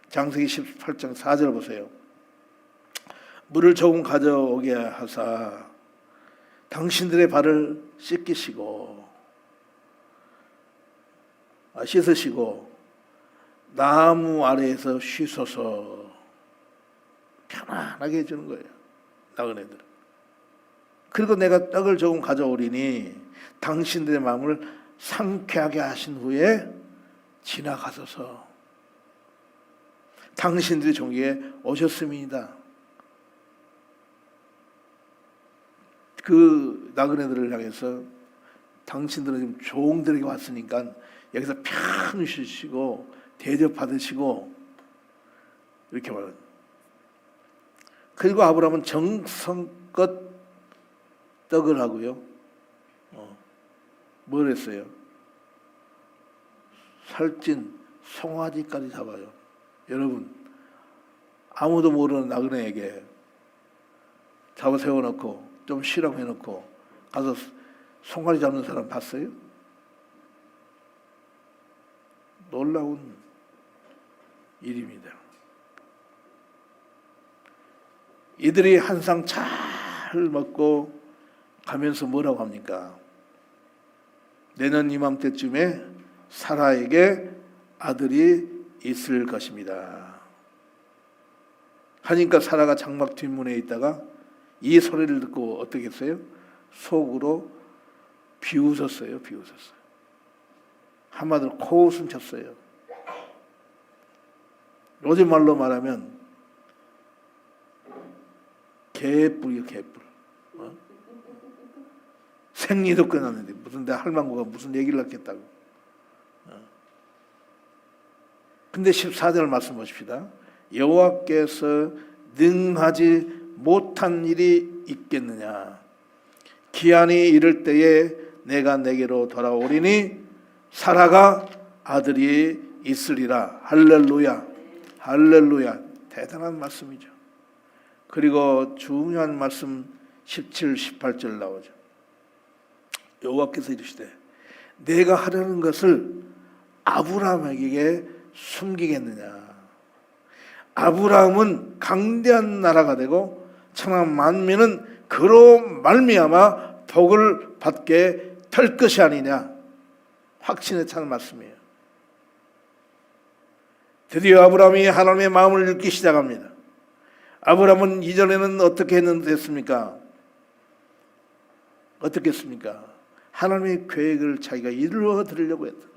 장세기 18장 4절 보세요. 물을 조금 가져오게 하사 당신들의 발을 씻으시고 나무 아래에서 쉬소서. 편안하게 해주는 거예요. 나그네들. 그리고 내가 떡을 조금 가져오리니 당신들의 마음을 상쾌하게 하신 후에 지나가소서. 당신들이 종기에 오셨음이다. 그 나그네들을 향해서 당신들은 지금 종들에게 왔으니까 여기서 편히 쉬시고 대접받으시고 이렇게 말합니다. 그리고 아브라함은 정성껏 떡을 하고요. 뭘 했어요? 살찐 송아지까지 잡아요. 여러분 아무도 모르는 나그네에게 잡아 세워놓고 좀 쉬라고 해놓고 가서 송아지 잡는 사람 봤어요? 놀라운 일입니다. 이들이 한 상 잘 먹고 가면서 뭐라고 합니까? 내년 이맘때쯤에 사라에게 아들이 있을 것입니다. 하니까 사라가 장막 뒷문에 있다가 이 소리를 듣고 어떻게 했어요? 속으로 비웃었어요. 한마디로 코웃음 쳤어요. 요즘 말로 말하면 개뿔이요, 개뿔. 생리도 끝났는데 무슨 내 할망구가 무슨 얘기를 하겠다고. 근데 14절 말씀 보십시다. 여호와께서 능하지 못한 일이 있겠느냐. 기한이 이를 때에 내가 내게로 돌아오리니 사라가 아들이 있으리라. 할렐루야. 할렐루야. 대단한 말씀이죠. 그리고 중요한 말씀 17, 18절 나오죠. 여호와께서 이르시되 내가 하려는 것을 아브라함에게 숨기겠느냐. 아브라함은 강대한 나라가 되고 천하 만민은 그로 말미암아 복을 받게 될 것이 아니냐. 확신에 찬 말씀이에요. 드디어 아브라함이 하나님의 마음을 읽기 시작합니다. 아브라함은 이전에는 어떻게 했습니까? 어떻게 했습니까? 하나님의 계획을 자기가 이루어 드리려고 했다.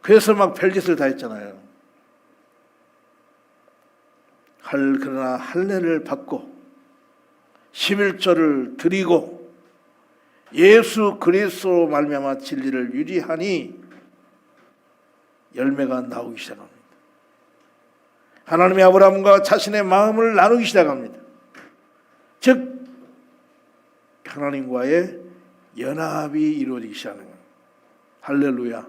그래서 막 별짓을 다 했잖아요. 그러나 할례를 받고 11조를 드리고 예수 그리스도로 말미암아 진리를 유지하니 열매가 나오기 시작합니다. 하나님이 아브라함과 자신의 마음을 나누기 시작합니다. 즉 하나님과의 연합이 이루어지기 시작하는 거예요. 할렐루야.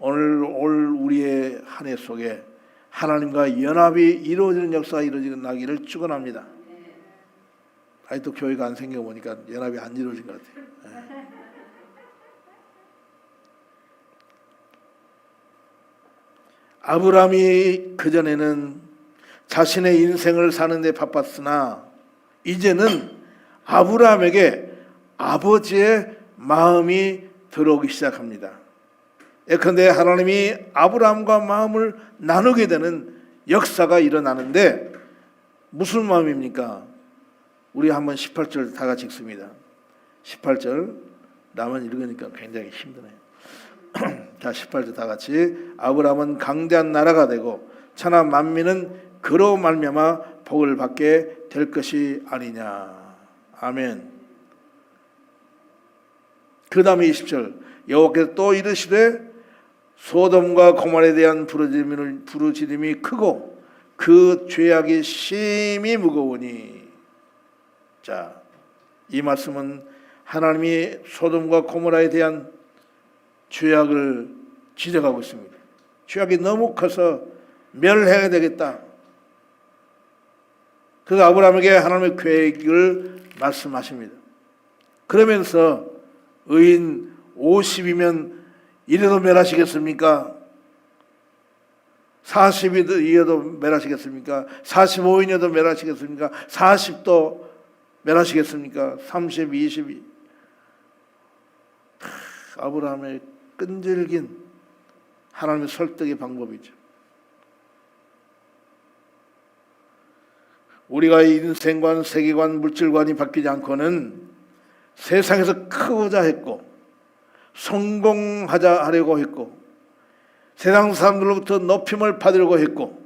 오늘 올 우리의 한 해 속에 하나님과 연합이 이루어지는 역사가 일어나기를 축원합니다. 아직도 교회가 안 생겨보니까 연합이 안 이루어진 것 같아요. 아브라함이 그전에는 자신의 인생을 사는 데 바빴으나 이제는 아브라함에게 아버지의 마음이 들어오기 시작합니다. 예컨대 하나님이 아브라함과 마음을 나누게 되는 역사가 일어나는데 무슨 마음입니까? 우리 한번 18절 다 같이 읽습니다. 18절 나만 읽으니까 굉장히 힘드네요. 자, 18절 다 같이. 아브라함은 강대한 나라가 되고 천하 만민은 그로 말미암아 복을 받게 될 것이 아니냐. 아멘. 그 다음에 20절 여호와께서 또 이르시되 소돔과 고모라에 대한 부르짖음이 크고 그 죄악이 심히 무거우니. 자, 이 말씀은 하나님이 소돔과 고모라에 대한 죄악을 지적하고 있습니다. 죄악이 너무 커서 멸해야 되겠다. 그래서 아브라함에게 하나님의 계획을 말씀하십니다. 그러면서 의인 50이면 이래도 멸하시겠습니까? 40이어도 멸하시겠습니까? 45인이어도 멸하시겠습니까? 40도 멸하시겠습니까? 30, 20이. 아브라함의 끈질긴 하나님의 설득의 방법이죠. 우리가 인생관, 세계관, 물질관이 바뀌지 않고는 세상에서 크고자 했고 성공하자 하려고 했고 세상 사람들로부터 높임을 받으려고 했고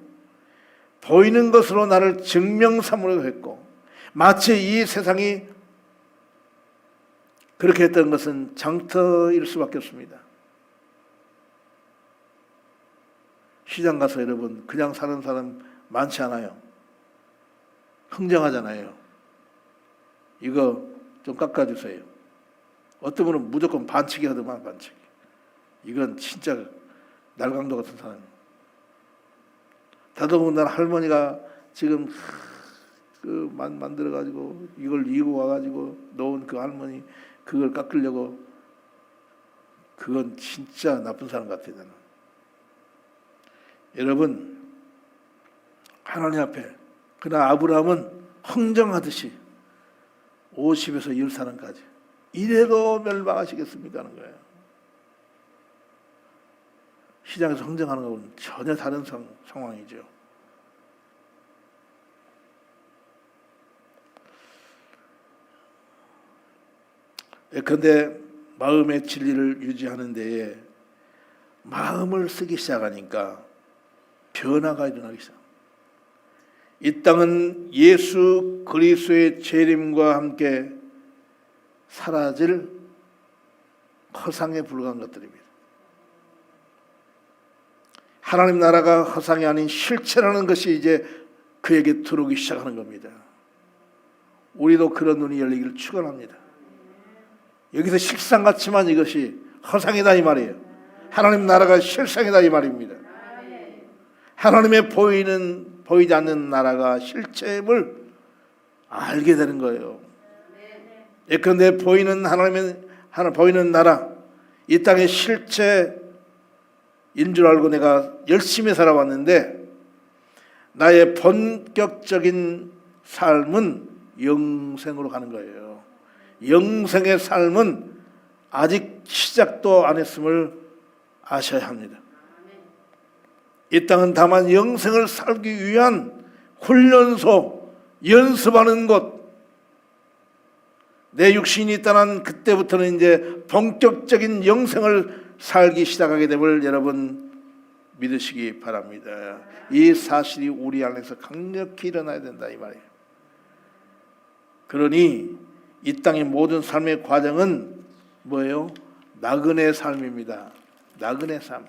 보이는 것으로 나를 증명 삼으려고 했고 마치 이 세상이 그렇게 했던 것은 장터일 수밖에 없습니다. 시장 가서 여러분 그냥 사는 사람 많지 않아요. 흥정하잖아요. 이거 좀 깎아주세요. 어떤 분은 무조건 반칙이 하더만 반칙. 이건 진짜 날강도 같은 사람이에요. 더더군다나 할머니가 지금 만들어가지고 이걸 이고 와가지고 놓은 그 할머니 그걸 깎으려고 그건 진짜 나쁜 사람 같아요. 나는. 여러분 하나님 앞에 그러나 아브라함은 흥정하듯이 50에서 10사람까지 이래도 멸망하시겠습니까 하는 거예요. 시장에서 흥정하는 것은 전혀 다른 상황이죠. 그런데 마음의 진리를 유지하는 데에 마음을 쓰기 시작하니까 변화가 일어나기 시작합니다. 이 땅은 예수 그리스도의 재림과 함께 사라질 허상에 불과한 것들입니다. 하나님 나라가 허상이 아닌 실체라는 것이 이제 그에게 들어오기 시작하는 겁니다. 우리도 그런 눈이 열리기를 축원합니다. 여기서 실상 같지만 이것이 허상이다 이 말이에요. 하나님 나라가 실상이다 이 말입니다. 하나님의 보이지 않는 나라가 실체임을 알게 되는 거예요. 예컨대 보이는 보이는 나라, 이 땅의 실체인 줄 알고 내가 열심히 살아왔는데 나의 본격적인 삶은 영생으로 가는 거예요. 영생의 삶은 아직 시작도 안 했음을 아셔야 합니다. 이 땅은 다만 영생을 살기 위한 훈련소, 연습하는 곳. 내 육신이 떠난 그때부터는 이제 본격적인 영생을 살기 시작하게 됨을 여러분 믿으시기 바랍니다. 이 사실이 우리 안에서 강력히 일어나야 된다 이 말이에요. 그러니 이 땅의 모든 삶의 과정은 뭐예요? 나그네 삶입니다. 나그네 삶.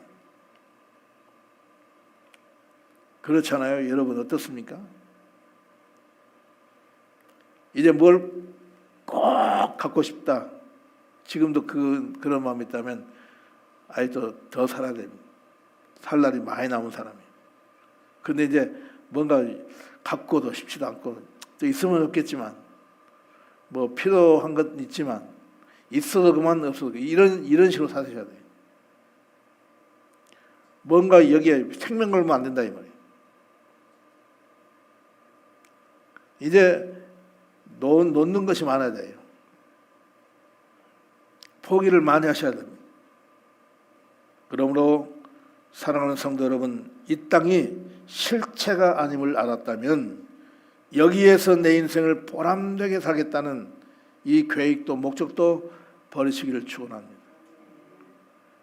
그렇잖아요. 여러분 어떻습니까? 이제 뭘 꼭 갖고 싶다. 지금도 그런 마음이 있다면 아직도 더 살아야 됩니다. 살 날이 많이 남은 사람이. 근데 이제 뭔가 갖고도 싶지도 않고 또 있으면 없겠지만 뭐 필요한 건 있지만 있어도 그만 없어도 이런 식으로 사셔야 돼요. 뭔가 여기에 생명 걸면 안 된다 이 말이에요. 이제 놓는 것이 많아야 돼요. 포기를 많이 하셔야 됩니다. 그러므로 사랑하는 성도 여러분, 이 땅이 실체가 아님을 알았다면 여기에서 내 인생을 보람되게 살겠다는 이 계획도 목적도 버리시기를 축원합니다.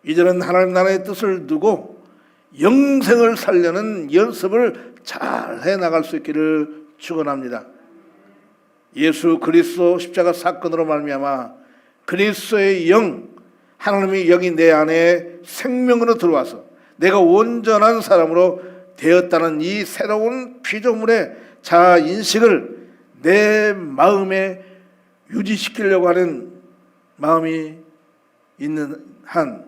이제는 하나님 나라의 뜻을 두고 영생을 살려는 연습을 잘 해나갈 수 있기를 축원합니다. 예수 그리스도 십자가 사건으로 말미암아 그리스도의 영, 하나님의 영이 내 안에 생명으로 들어와서 내가 온전한 사람으로 되었다는 이 새로운 피조물의 자아 인식을 내 마음에 유지시키려고 하는 마음이 있는 한,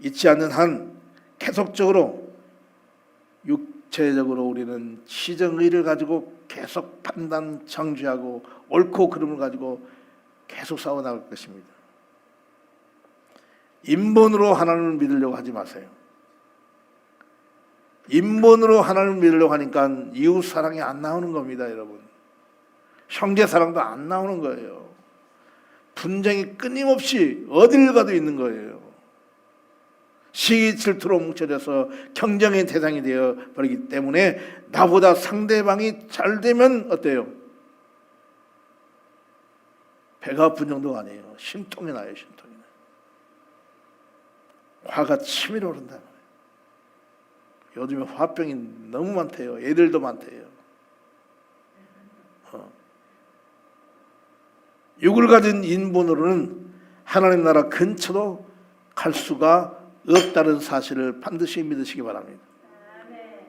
있지 않는 한 계속적으로 육체적으로 우리는 시정의를 가지고 계속 판단 정죄하고 옳고 그름을 가지고 계속 싸워나갈 것입니다. 인본으로 하나님을 믿으려고 하지 마세요. 인본으로 하나님을 믿으려고 하니까 이웃 사랑이 안 나오는 겁니다, 여러분. 형제 사랑도 안 나오는 거예요. 분쟁이 끊임없이 어딜 가도 있는 거예요. 시기 질투로 뭉쳐져서 경쟁의 대상이 되어 버리기 때문에 나보다 상대방이 잘 되면 어때요? 배가 아픈 정도가 아니에요. 심통이 나요. 심통이 나요. 화가 치밀어 오른다. 요즘에 화병이 너무 많대요. 애들도 많대요. 육을 가진 인본으로는 하나님 나라 근처도 갈 수가 없다는 사실을 반드시 믿으시기 바랍니다.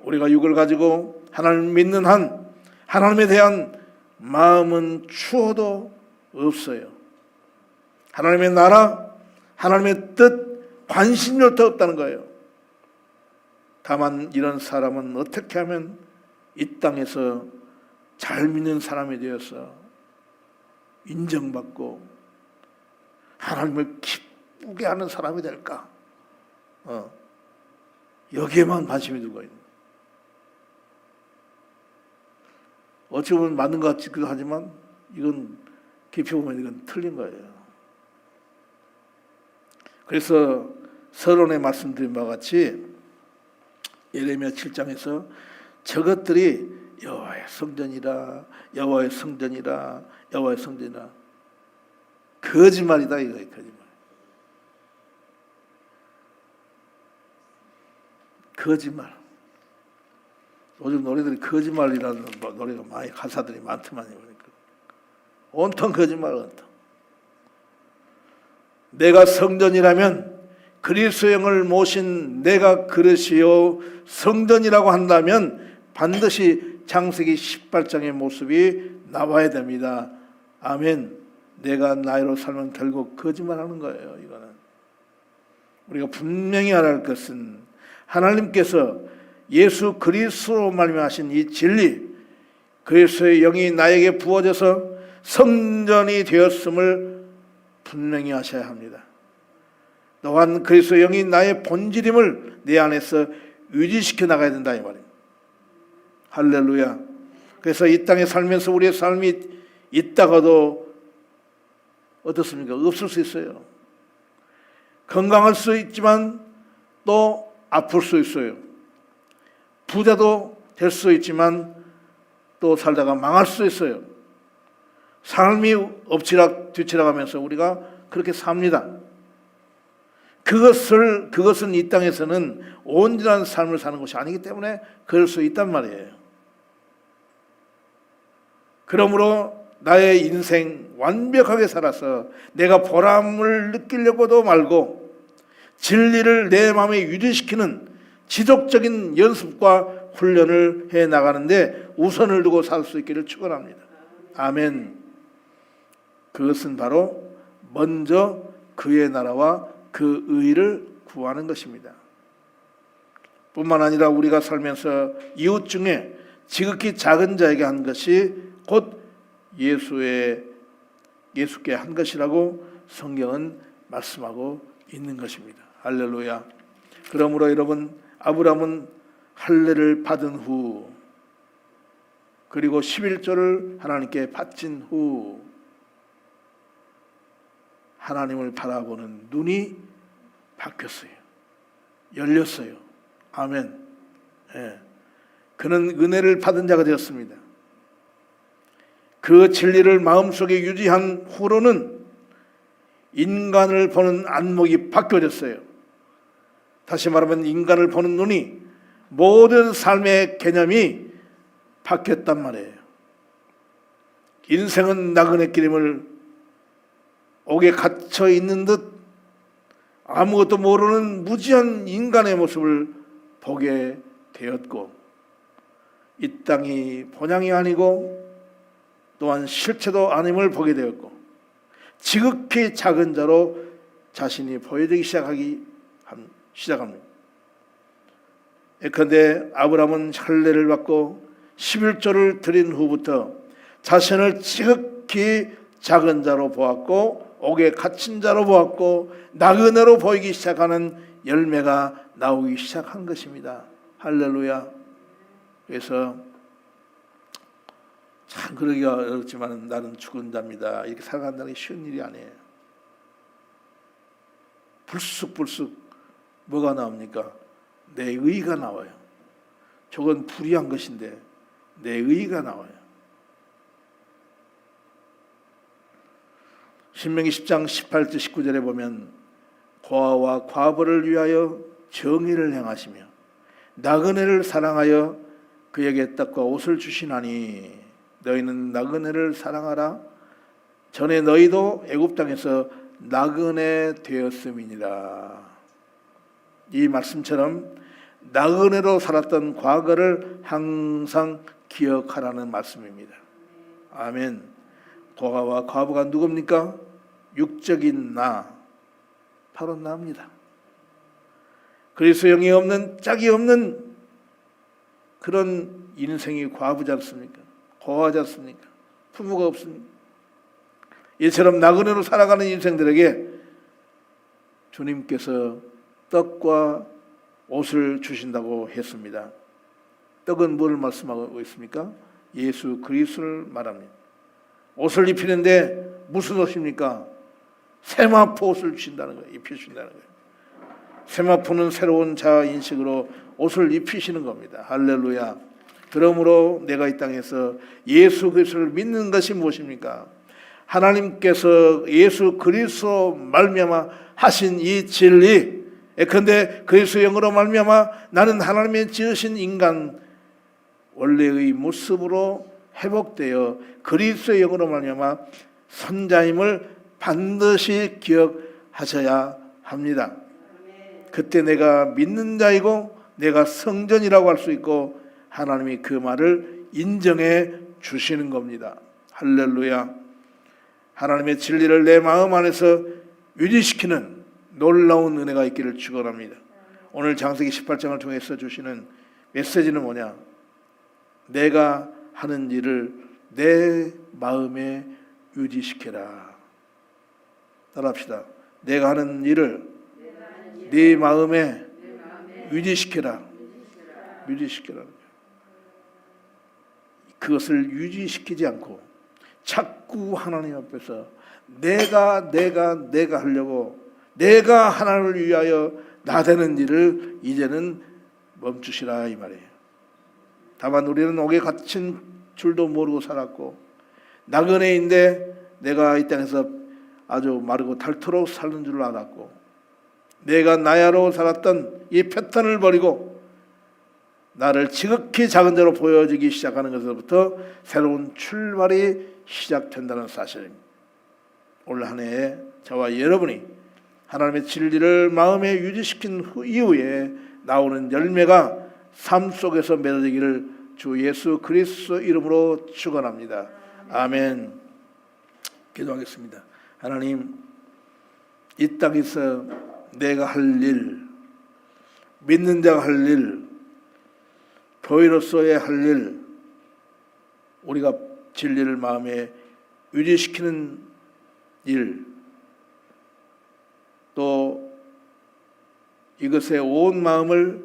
우리가 육을 가지고 하나님을 믿는 한 하나님에 대한 마음은 추워도 없어요. 하나님의 나라, 하나님의 뜻, 관심료도 없다는 거예요. 다만 이런 사람은 어떻게 하면 이 땅에서 잘 믿는 사람이 되어서 인정받고 하나님을 기쁘게 하는 사람이 될까? 여기에만 관심이 두고 있는. 어찌 보면 맞는 것 같기도 하지만 이건 깊이 보면 이건 틀린 거예요. 그래서 서론에 말씀드린 바와 같이 예레미야 7장에서 저것들이 여호와의 성전이라, 여호와의 성전이라, 여호와의 성전이라, 거짓말이다 이거예요. 거짓말. 요즘 노래들이 거짓말이라는 노래가 많이 가사들이 많더만요. 그러니까 온통 거짓말, 온통. 내가 성전이라면 그리스도의 영을 모신 내가 그릇이요 성전이라고 한다면 반드시 창세기 18장의 모습이 나와야 됩니다. 아멘. 내가 나이로 살면 결국 거짓말하는 거예요. 이거는 우리가 분명히 알아야 할 것은 하나님께서 예수 그리스도로 말미암으신 이 진리, 그리스도의 영이 나에게 부어져서 성전이 되었음을 분명히 하셔야 합니다. 또한 그리스도의 영이 나의 본질임을 내 안에서 유지시켜 나가야 된다 이 말입니다. 할렐루야. 그래서 이 땅에 살면서 우리의 삶이 있다가도 어떻습니까? 없을 수 있어요. 건강할 수 있지만 또 아플 수 있어요. 부자도 될 수 있지만 또 살다가 망할 수 있어요. 삶이 엎치락 뒤치락 하면서 우리가 그렇게 삽니다. 그것은 이 땅에서는 온전한 삶을 사는 것이 아니기 때문에 그럴 수 있단 말이에요. 그러므로 나의 인생 완벽하게 살아서 내가 보람을 느끼려고도 말고 진리를 내 마음에 유지시키는 지속적인 연습과 훈련을 해 나가는데 우선을 두고 살 수 있기를 축원합니다. 아멘. 그것은 바로 먼저 그의 나라와 그 의를 구하는 것입니다. 뿐만 아니라 우리가 살면서 이웃 중에 지극히 작은 자에게 한 것이 곧 예수께 한 것이라고 성경은 말씀하고 있는 것입니다. 할렐루야. 그러므로 여러분, 아브라함은 할례를 받은 후 그리고 11조를 하나님께 바친 후 하나님을 바라보는 눈이 바뀌었어요. 열렸어요. 아멘. 예. 그는 은혜를 받은 자가 되었습니다. 그 진리를 마음속에 유지한 후로는 인간을 보는 안목이 바뀌어졌어요. 다시 말하면 인간을 보는 눈이, 모든 삶의 개념이 바뀌었단 말이에요. 인생은 나그네 길임을 옥에 갇혀 있는 듯 아무것도 모르는 무지한 인간의 모습을 보게 되었고, 이 땅이 본향이 아니고 또한 실체도 아님을 보게 되었고, 지극히 작은 자로 자신이 보여지기 시작합니다. 예컨대 아브라함은 할례를 받고 11조를 드린 후부터 자신을 지극히 작은 자로 보았고, 옥에 갇힌 자로 보았고, 나그네로 보이기 시작하는 열매가 나오기 시작한 것입니다. 할렐루야. 그래서 참 그러기가 어렵지만 나는 죽은 자입니다, 이렇게 살아간다는 게 쉬운 일이 아니에요. 불쑥불쑥 뭐가 나옵니까? 내 의가 나와요. 저건 불의한 것인데 내 의가 나와요. 신명기 10장 18절 19절에 보면 고아와 과부를 위하여 정의를 행하시며 나그네를 사랑하여 그에게 떡과 옷을 주시나니 너희는 나그네를 사랑하라. 전에 너희도 애굽 땅에서 나그네 되었음이니라. 이 말씀처럼 나그네로 살았던 과거를 항상 기억하라는 말씀입니다. 아멘. 고아와 과부가 누굽니까? 육적인 나, 바로 나입니다. 그리스도 영이 없는, 짝이 없는 그런 인생이 과부지 않습니까? 고아지 않습니까? 부모가 없습니까? 이처럼 나그네로 살아가는 인생들에게 주님께서 떡과 옷을 주신다고 했습니다. 떡은 뭘 말씀하고 있습니까? 예수 그리스도를 말합니다. 옷을 입히는데 무슨 옷입니까? 세마포 옷을 주신다는 거예요. 입히신다는 거예요. 세마포는 새로운 자아 인식으로 옷을 입히시는 겁니다. 할렐루야. 그러므로 내가 이 땅에서 예수 그리스도를 믿는 것이 무엇입니까? 하나님께서 예수 그리스도 말미암아 하신 이 진리, 예컨대 그리스도 영으로 말미암아 나는 하나님의 지으신 인간 원래의 모습으로 회복되어 그리스도의 영으로 말미암아 선자임을 반드시 기억하셔야 합니다. 그때 내가 믿는 자이고 내가 성전이라고 할 수 있고 하나님이 그 말을 인정해 주시는 겁니다. 할렐루야. 하나님의 진리를 내 마음 안에서 유지시키는 놀라운 은혜가 있기를 축원합니다. 오늘 창세기 18장을 통해서 주시는 메시지는 뭐냐? 내가 하는 일을 내 마음에 유지시켜라. 따라합시다. 내가 하는 일을 네 마음에 유지시켜라. 유지시켜라. 그것을 유지시키지 않고 자꾸 하나님 앞에서 내가 하려고, 내가 하나님을 위하여 나대는 일을 이제는 멈추시라 이 말이에요. 다만 우리는 옥에 갇힌 줄도 모르고 살았고 나그네인데 내가 이 땅에서 아주 마르고 닳도록 사는 줄 알았고, 내가 나야로 살았던 이 패턴을 버리고 나를 지극히 작은 자로 보여지기 시작하는 것부터 새로운 출발이 시작된다는 사실입니다. 올 한 해에 저와 여러분이 하나님의 진리를 마음에 유지시킨 이후에 나오는 열매가 삶 속에서 맺어지기를 주 예수 그리스도 이름으로 축원합니다. 아멘. 기도하겠습니다. 하나님, 이 땅에서 내가 할 일, 믿는 자가 할 일, 교회로서의 할 일, 우리가 진리를 마음에 유지시키는 일, 또 이것에 온 마음을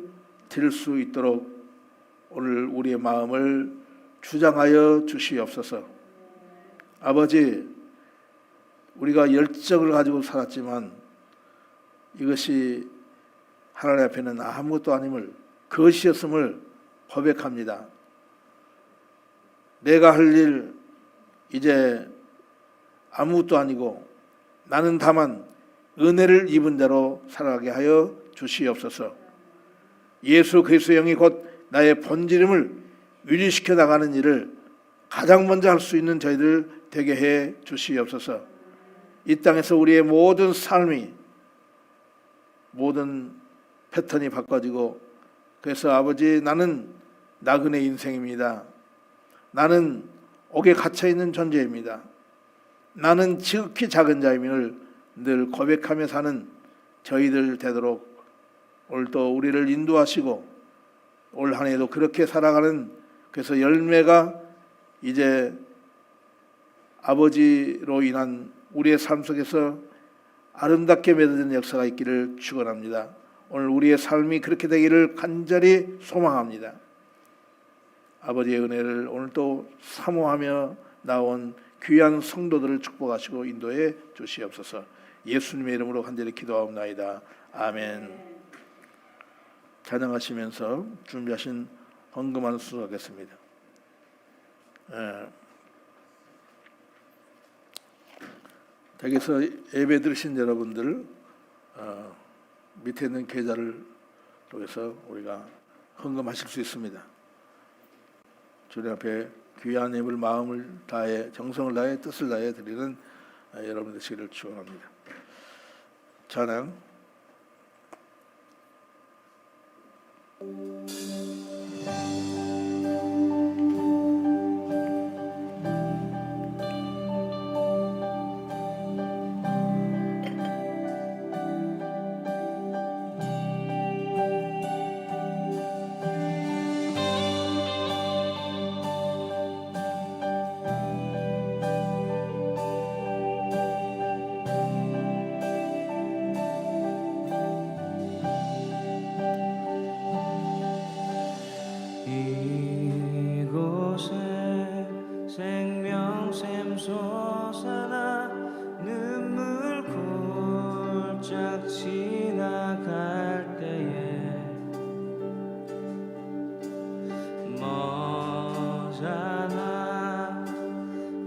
드릴 수 있도록 오늘 우리의 마음을 주장하여 주시옵소서. 아버지, 우리가 열정을 가지고 살았지만 이것이 하나님 앞에는 아무것도 아님을, 그것이었음을 고백합니다. 내가 할 일 이제 아무것도 아니고 나는 다만 은혜를 입은 대로 살아가게 하여 주시옵소서. 예수 그리스도의 영이 곧 나의 본질임을 유지시켜 나가는 일을 가장 먼저 할 수 있는 저희들 되게 해 주시옵소서. 이 땅에서 우리의 모든 삶이, 모든 패턴이 바꿔지고, 그래서 아버지, 나는 나그네 인생입니다. 나는 옥에 갇혀있는 존재입니다. 나는 지극히 작은 자임을 늘 고백하며 사는 저희들 되도록 오늘도 우리를 인도하시고 올 한 해도 그렇게 살아가는, 그래서 열매가 이제 아버지로 인한 우리의 삶 속에서 아름답게 맺어지는 역사가 있기를 축원합니다. 오늘 우리의 삶이 그렇게 되기를 간절히 소망합니다. 아버지의 은혜를 오늘도 사모하며 나온 귀한 성도들을 축복하시고 인도해 주시옵소서. 예수님의 이름으로 간절히 기도하옵나이다. 아멘. 찬양하시면서 준비하신 헌금을 수고하겠습니다. 댁에서 예배 드리신 여러분들 밑에 있는 계좌를 통해서 우리가 헌금하실 수 있습니다. 주님 앞에 귀한 예물 마음을 다해 정성을 다해 뜻을 다해 드리는 여러분 되시기를 축원합니다. 찬양 생명샘 솟아나 눈물 골짝 지나갈 때에 머잖아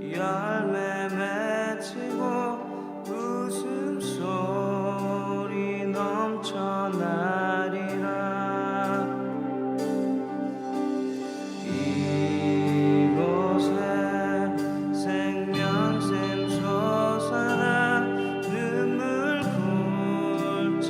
열매 맺히고 웃음소리 넘쳐나리라. 생명샘 솟아나 눈물 골짝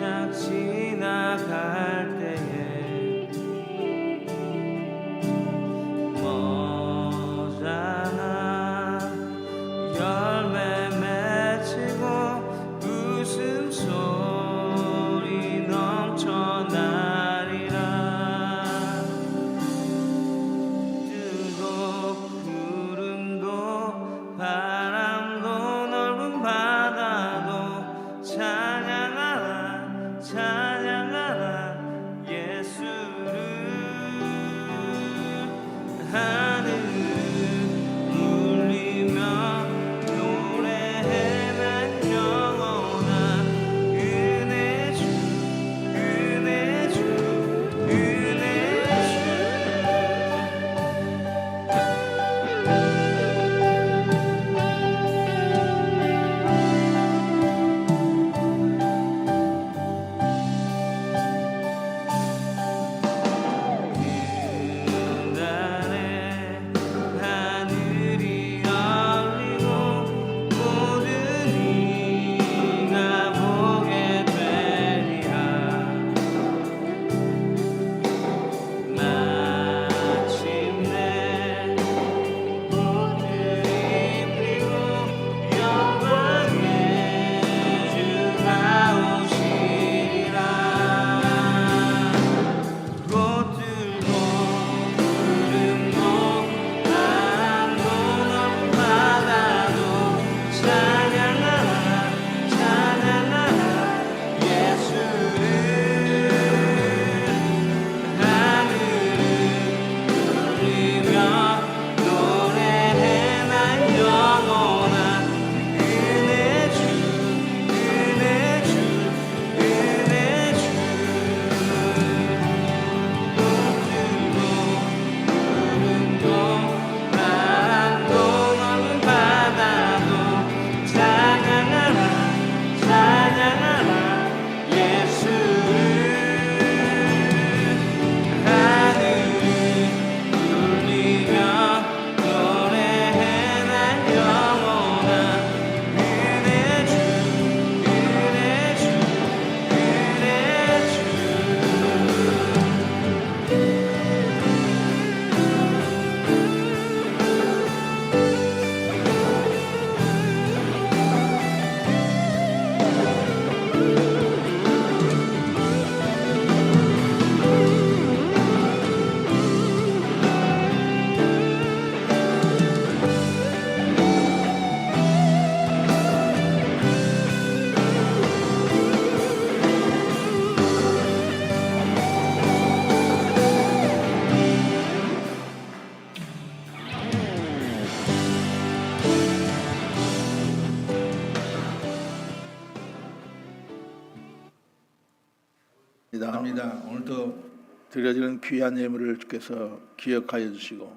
합니다. 오늘도 드려지는 귀한 예물을 주께서 기억하여 주시고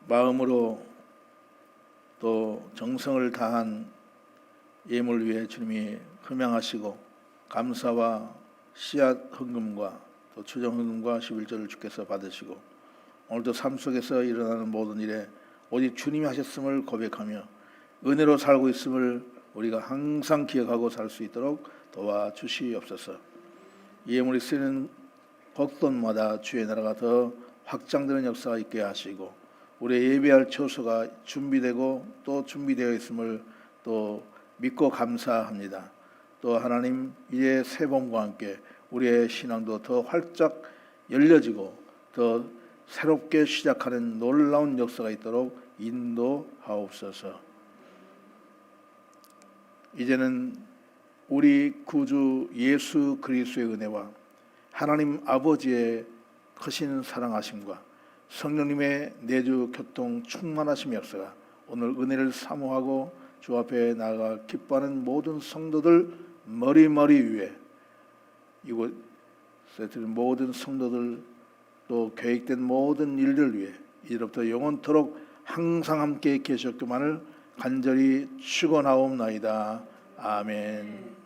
마음으로 또 정성을 다한 예물 위해 주님이 흠양하시고 감사와 씨앗 헌금과 또 추정 헌금과 11조를 주께서 받으시고 오늘도 삶 속에서 일어나는 모든 일에 오직 주님이 하셨음을 고백하며 은혜로 살고 있음을 우리가 항상 기억하고 살 수 있도록 도와주시옵소서. 예물이 쓰이는 곳곳마다 주의 나라가 더 확장되는 역사가 있게 하시고 우리의 예배할 처소가 준비되고 또 준비되어 있음을 또 믿고 감사합니다. 또 하나님 이제 새봄과 함께 우리의 신앙도 더 활짝 열려지고 더 새롭게 시작하는 놀라운 역사가 있도록 인도하옵소서. 이제는 우리 구주 예수 그리스도의 은혜와 하나님 아버지의 크신 사랑하심과 성령님의 내주 교통 충만하심 역사가 오늘 은혜를 사모하고 주 앞에 나아가 기뻐하는 모든 성도들 머리머리 위에 이곳에 드린 모든 성도들 또 계획된 모든 일들 위해 이제부터 영원토록 항상 함께 계셨기만을 간절히 축원하옵나이다. 아멘.